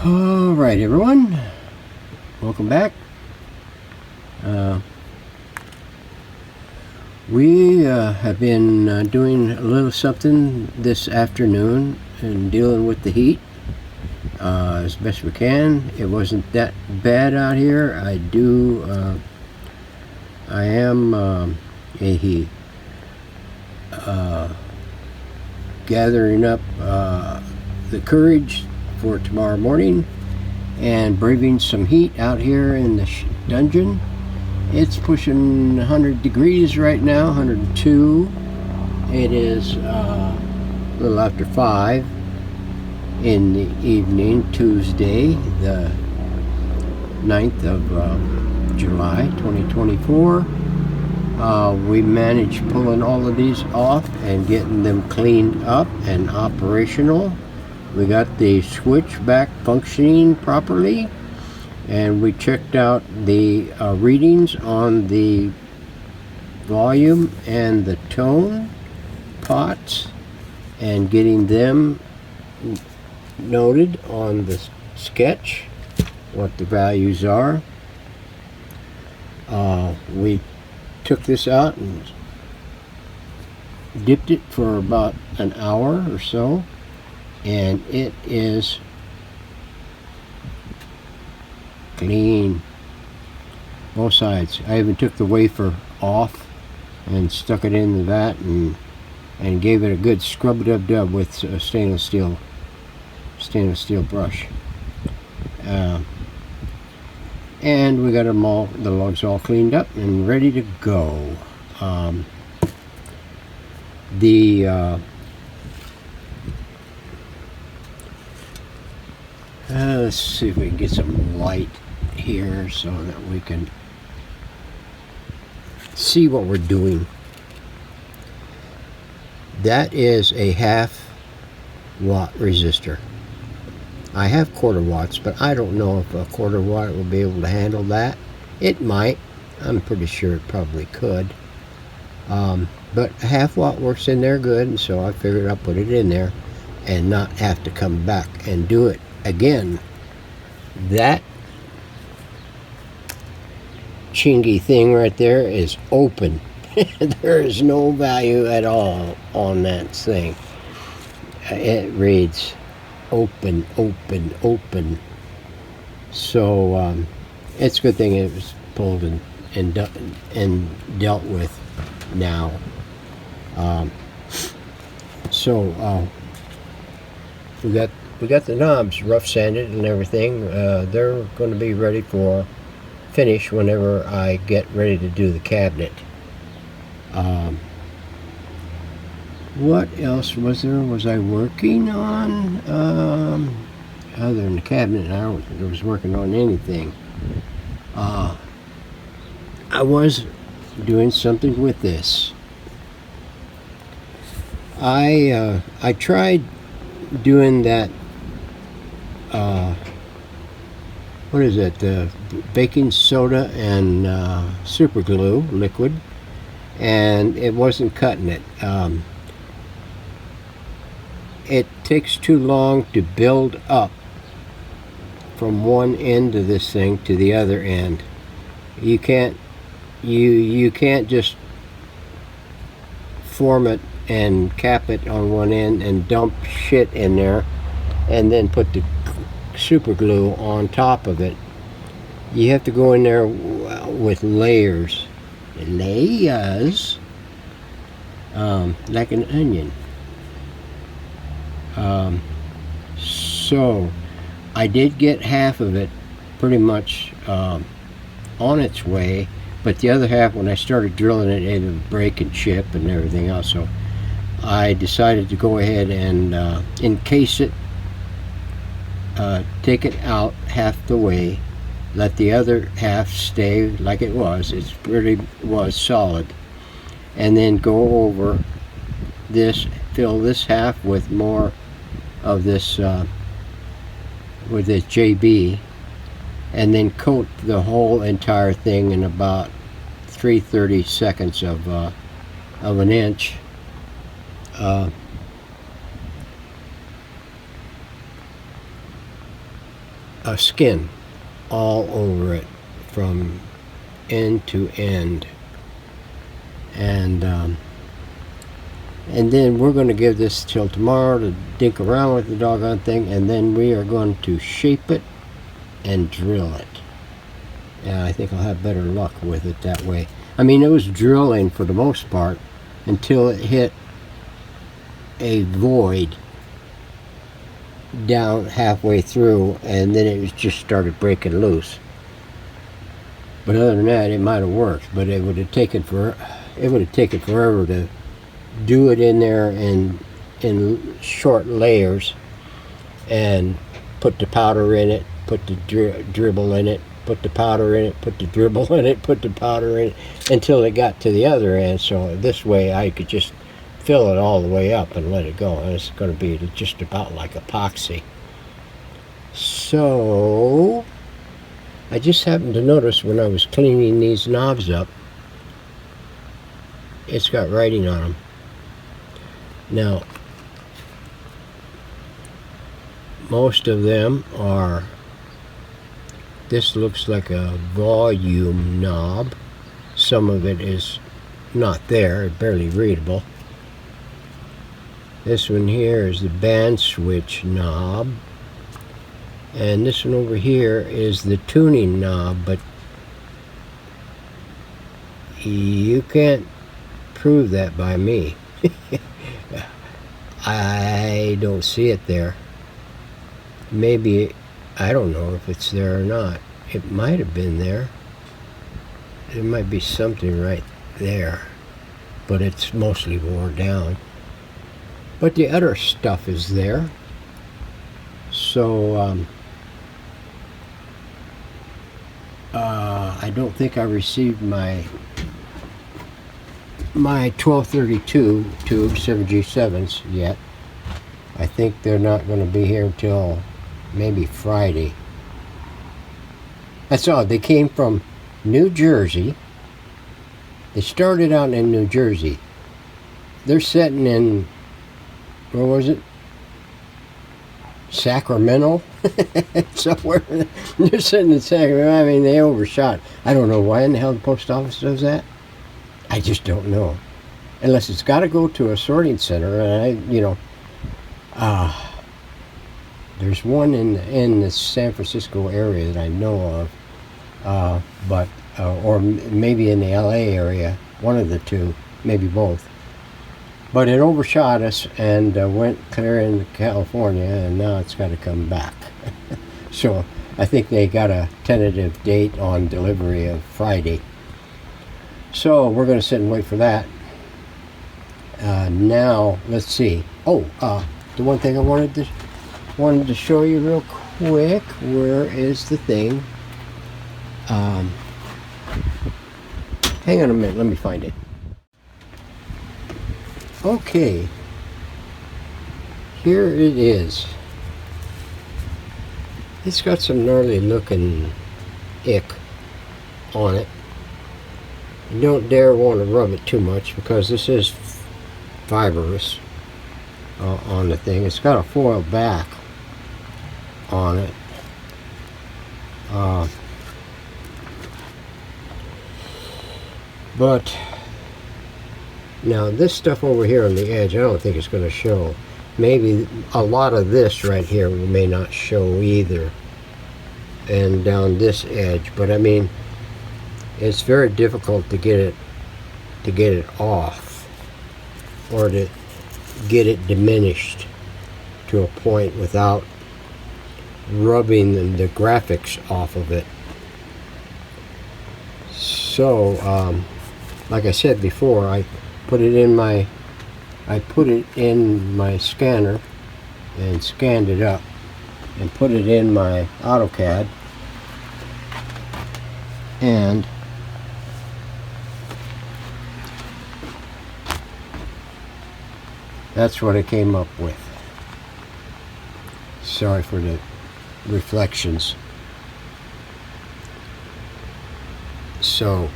Alright everyone, welcome back. We have been doing a little something this afternoon and dealing with the heat as best we can. It wasn't that bad out here. I am gathering up the courage for tomorrow morning and braving some heat out here in the dungeon. It's pushing 100 degrees right now, 102. It is a little after 5 in the evening, Tuesday, the 9th of July 2024. We managed pulling all of these off and getting them cleaned up and operational. We got the switch back functioning properly, and we checked out the readings on the volume and the tone pots and getting them noted on the sketch, what the values are. We took this out and dipped it for about an hour or so, and it is clean, both sides. I even took the wafer off and stuck it in the vat and gave it a good scrub-a-dub-dub with a stainless steel brush. And we got them all, the logs all cleaned up and ready to go. Let's see if we can get some light here so that we can see what we're doing. That is a 1/2 watt resistor. I have 1/4 watts, but I don't know if a 1/4 watt will be able to handle that. It might. I'm pretty sure it probably could. But a 1/2 watt works in there good, and so I figured I'd put it in there and not have to come back and do it again. That chingy thing right there is open. There is no value at all on that thing. It reads open, open, open. So it's a good thing it was pulled and dealt with now. We got the knobs rough sanded and everything. They're going to be ready for finish whenever I get ready to do the cabinet. What else was there? Was I working on? Other than the cabinet, I don't think I was working on anything. I was doing something with this. I tried doing that. What is it? The baking soda and super glue liquid, and it wasn't cutting it. It takes too long to build up from one end of this thing to the other end. You can't just form it and cap it on one end and dump shit in there and then put the super glue on top of it. You have to go in there with layers, like an onion. So I did get 1/2 of it pretty much on its way, but the other 1/2, when I started drilling it, it would break and chip and everything else. So I decided to go ahead and encase it, take it out 1/2 the way, let the other 1/2 stay like it was. It was solid, and then go over this, fill this 1/2 with more of this with this JB, and then coat the whole entire thing in about 3/32 of an inch. a skin all over it from end to end. And then we're going to give this till tomorrow to dink around with the doggone thing, and then we are going to shape it and drill it. Yeah, I think I'll have better luck with it that way. I mean, it was drilling for the most part until it hit a void down halfway through, and then it just started breaking loose. But other than that, it might have worked, but it would have taken forever to do it in there in short layers and put the powder in it, put the dribble in it, put the powder in it, put the dribble in it, put the powder in it, until it got to the other end. So this way I could just fill it all the way up and let it go. And it's going to be just about like epoxy. So I just happened to notice when I was cleaning these knobs up, it's got writing on them. Now, most of them are, this looks like a volume knob. Some of it is not there, barely readable. This one here is the band switch knob. And this one over here is the tuning knob, but you can't prove that by me. I don't see it there. Maybe, I don't know if it's there or not. It might have been there. There might be something right there, but it's mostly worn down. But the other stuff is there. So I don't think I received my 1232 tube 7G7s yet. I think they're not going to be here until maybe Friday. That's all. They came from New Jersey. They started out in New Jersey. They're sitting in, where was it? Sacramento? Somewhere. They're sitting in Sacramento. I mean, they overshot. I don't know why in the hell the post office does that. I just don't know. Unless it's got to go to a sorting center, and there's one in the San Francisco area that I know of, or maybe in the LA area, one of the two, maybe both. But it overshot us and went clear into California, and now it's got to come back. So I think they got a tentative date on delivery of Friday. So we're going to sit and wait for that. Now, let's see. Oh, the one thing I wanted to show you real quick. Where is the thing? Hang on a minute. Let me find it. Okay. Here it is. It's got some gnarly looking ick on it. You don't dare want to rub it too much because this is fibrous on the thing. It's got a foil back on it. But now this stuff over here on the edge, I don't think it's going to show. Maybe a lot of this right here may not show either, and down this edge. But I mean, it's very difficult to get it off, or to get it diminished to a point without rubbing the graphics off of it. So like I said before, I put it in my scanner and scanned it up and put it in my AutoCAD, and that's what I came up with. Sorry for the reflections. So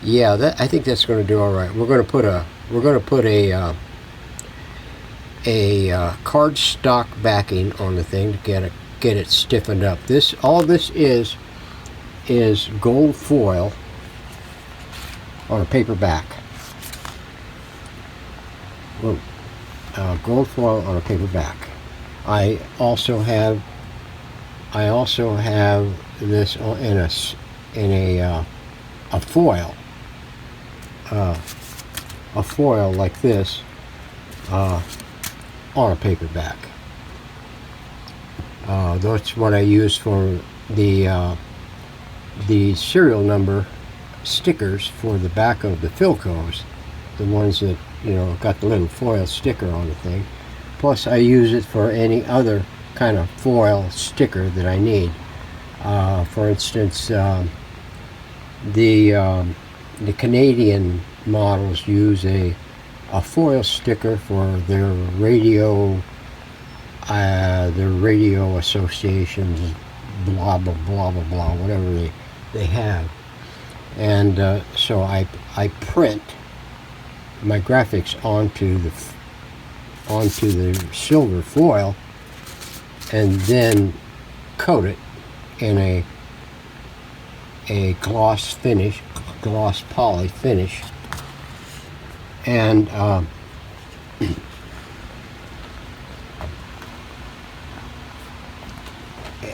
yeah, I think that's going to do all right. We're going to put a a cardstock backing on the thing to get it stiffened up. All this is gold foil on a paper back. Gold foil on a paper back. I also have this in a foil, like this, on a paper back. That's what I use for the serial number stickers for the back of the Philcos, the ones that, you know, got the little foil sticker on the thing. Plus I use it for any other kind of foil sticker that I need. For instance, the Canadian models use a foil sticker for their radio associations, blah blah blah blah blah, whatever they have. And so I print my graphics onto the silver foil and then coat it in a gloss poly finish, and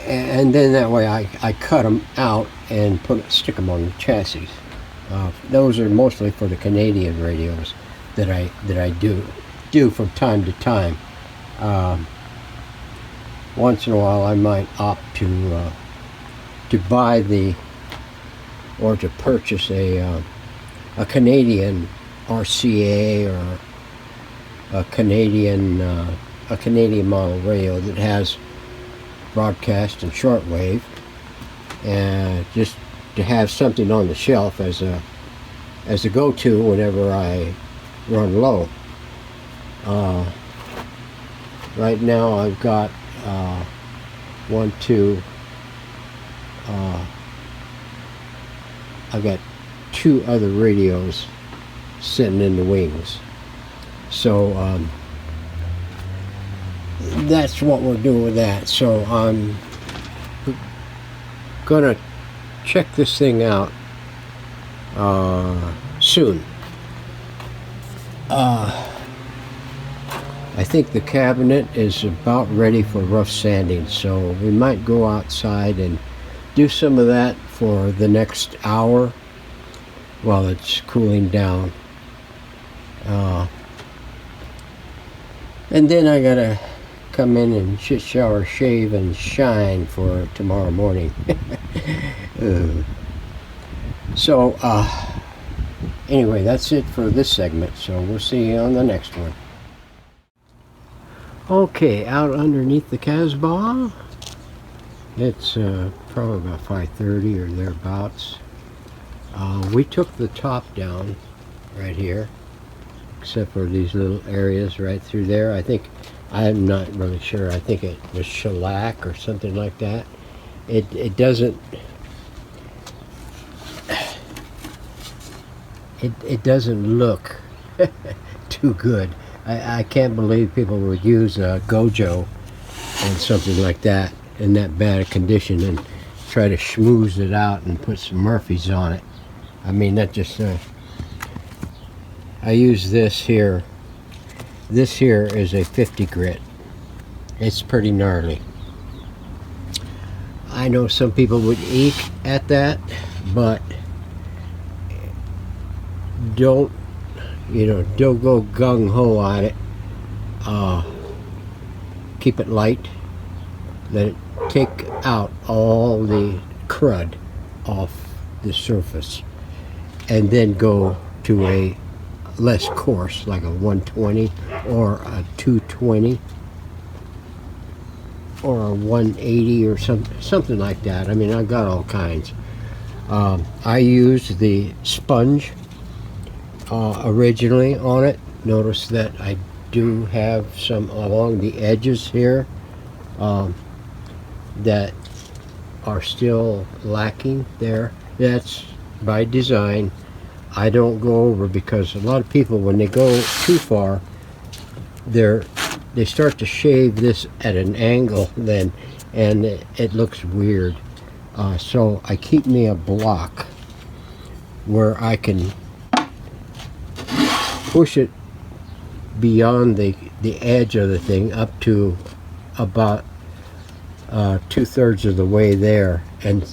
and then that way I cut them out and stick them on the chassis. Those are mostly for the Canadian radios that I do from time to time. Once in a while I might opt to buy or to purchase a Canadian RCA or a Canadian model radio that has broadcast and shortwave, and just to have something on the shelf as a go-to whenever I run low. Right now I've got I've got 2 other radios sitting in the wings. So that's what we're doing with that. So I'm gonna check this thing out soon. I think the cabinet is about ready for rough sanding, so we might go outside and do some of that for the next hour while it's cooling down. And then I gotta come in and shit, shower, shave, and shine for tomorrow morning. So anyway, that's it for this segment, so we'll see you on the next one. Okay, out underneath the Casbah. It's probably about 5:30 or thereabouts. We took the top down right here, except for these little areas right through there. I'm not really sure. I think it was shellac or something like that. It doesn't look too good. I can't believe people would use a Gojo and something like that in that bad a condition and try to schmooze it out and put some Murphys on it. I mean, that just I use this here. This here is a 50 grit. It's pretty gnarly. I know some people would eke at that, but don't go gung-ho on it. Keep it light. Let it take out all the crud off the surface, and then go to a less coarse, like a 120 or a 220 or a 180 or something like that. I mean, I've got all kinds. I used the sponge originally on it. Notice that I do have some along the edges here that are still lacking there. That's by design. I don't go over, because a lot of people, when they go too far, their they start to shave this at an angle then, and it looks weird. So I keep me a block where I can push it beyond the edge of the thing up to about 2/3 of the way there, and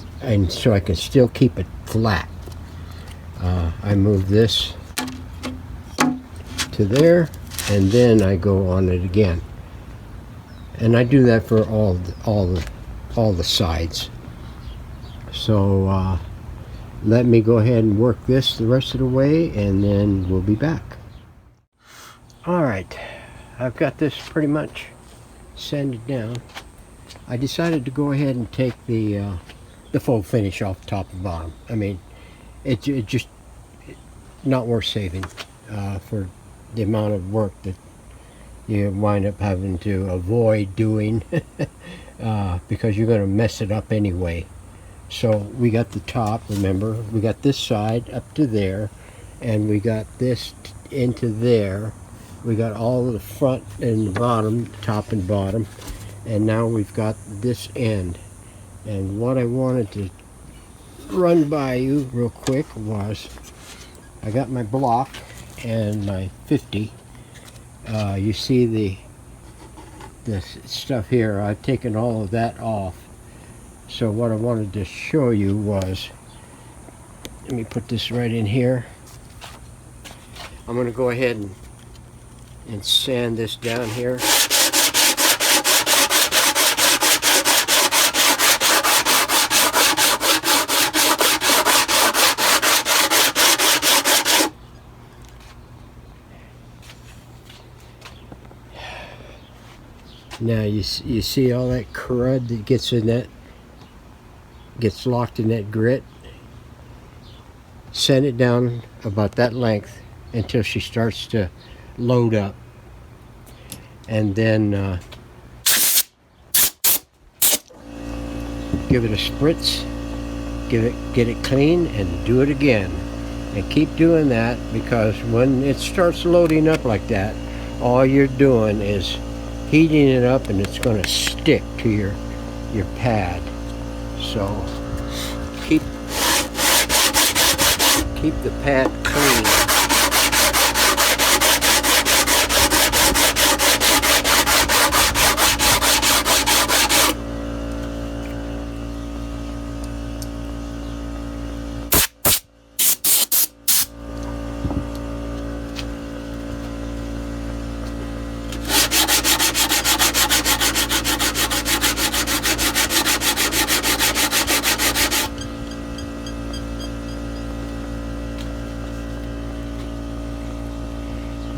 so I can still keep it flat. I move this to there, and then I go on it again, and I do that for all the sides. So let me go ahead and work this the rest of the way, and then we'll be back. Alright, I've got this pretty much sanded down. I decided to go ahead and take the full finish off top and bottom. I mean, it just not worth saving for the amount of work that you wind up having to avoid doing because you're going to mess it up anyway. So we got the top, remember, we got this side up to there, and we got this into there. We got all of the front and the bottom, top and bottom, and now we've got this end. And what I wanted to run by you real quick was, I got my block and my 50. You see the stuff here, I've taken all of that off. So what I wanted to show you was, let me put this right in here. I'm going to go ahead and sand this down here. Now you see all that crud that gets in that, gets locked in that grit. Sand it down about that length until she starts to load up, and then give it a spritz, get it clean, and do it again, and keep doing that, because when it starts loading up like that, all you're doing is heating it up, and it's going to stick to your pad. So keep the pad clean.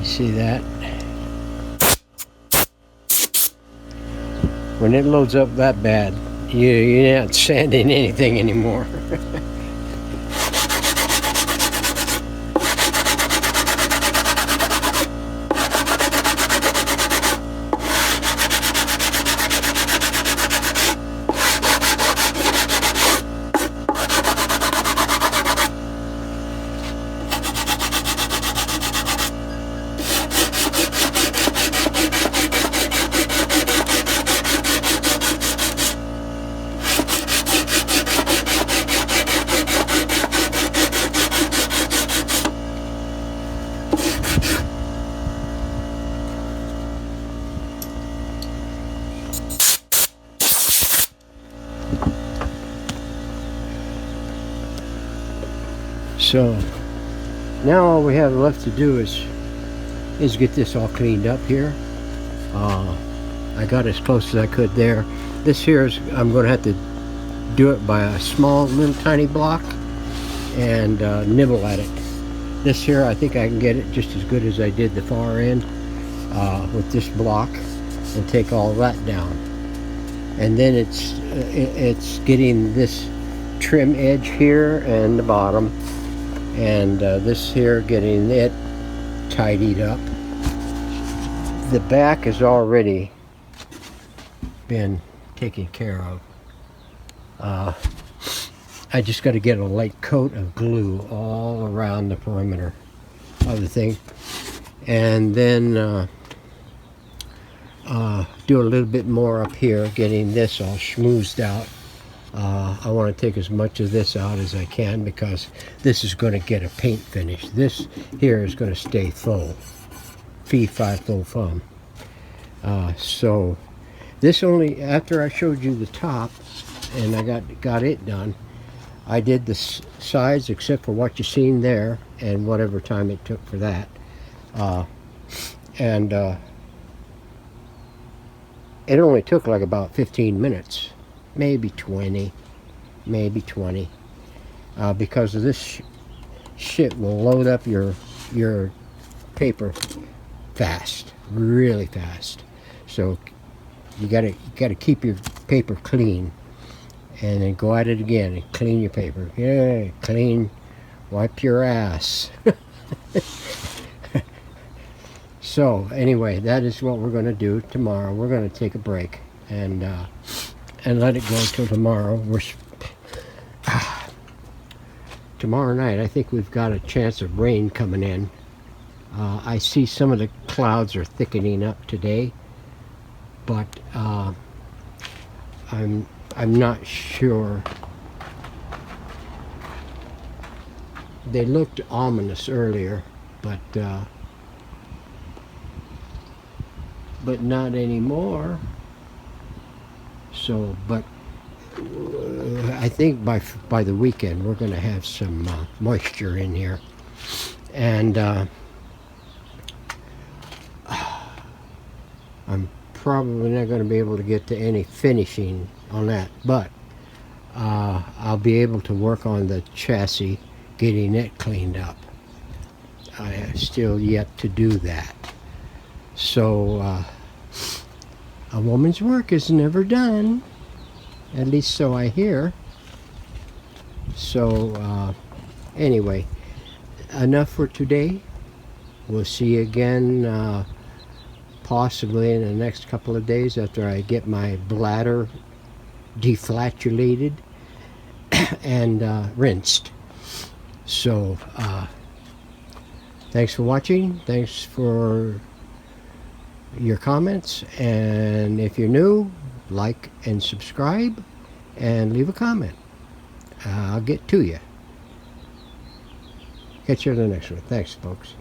See that? When it loads up that bad, you're not sanding anything anymore. So now all we have left to do is get this all cleaned up here. I got as close as I could there. This here is, I'm going to have to do it by a small little tiny block and nibble at it. This here, I think I can get it just as good as I did the far end with this block, and take all that down. And then it's getting this trim edge here and the bottom, and this here getting it tidied up. The back has already been taken care of. I just got to get a light coat of glue all around the perimeter of the thing, and then do a little bit more up here, getting this all schmoozed out. I want to take as much of this out as I can because this is going to get a paint finish. This here is going to stay full. Fee, fi, fo, fum. So this only, after I showed you the top and I got it done, I did the sides except for what you've seen there and whatever time it took for that. It only took like about 15 minutes, maybe 20, because of this shit will load up your paper fast, really fast. So you gotta keep your paper clean, and then go at it again and clean your paper. Yeah, clean, wipe your ass. So anyway, that is what we're going to do tomorrow. We're going to take a break and let it go till tomorrow. Tomorrow night, I think we've got a chance of rain coming in. I see some of the clouds are thickening up today, but I'm not sure. They looked ominous earlier, but not anymore. So, but I think by the weekend we're going to have some moisture in here, and I'm probably not going to be able to get to any finishing on that, but I'll be able to work on the chassis, getting it cleaned up. I have still yet to do that. So a woman's work is never done, at least so I hear. So anyway, enough for today. We'll see you again possibly in the next couple of days after I get my bladder deflatulated and rinsed. So thanks for watching. Thanks for your comments, and if you're new, like and subscribe and leave a comment. I'll get to you. Catch you on the next one. Thanks, folks.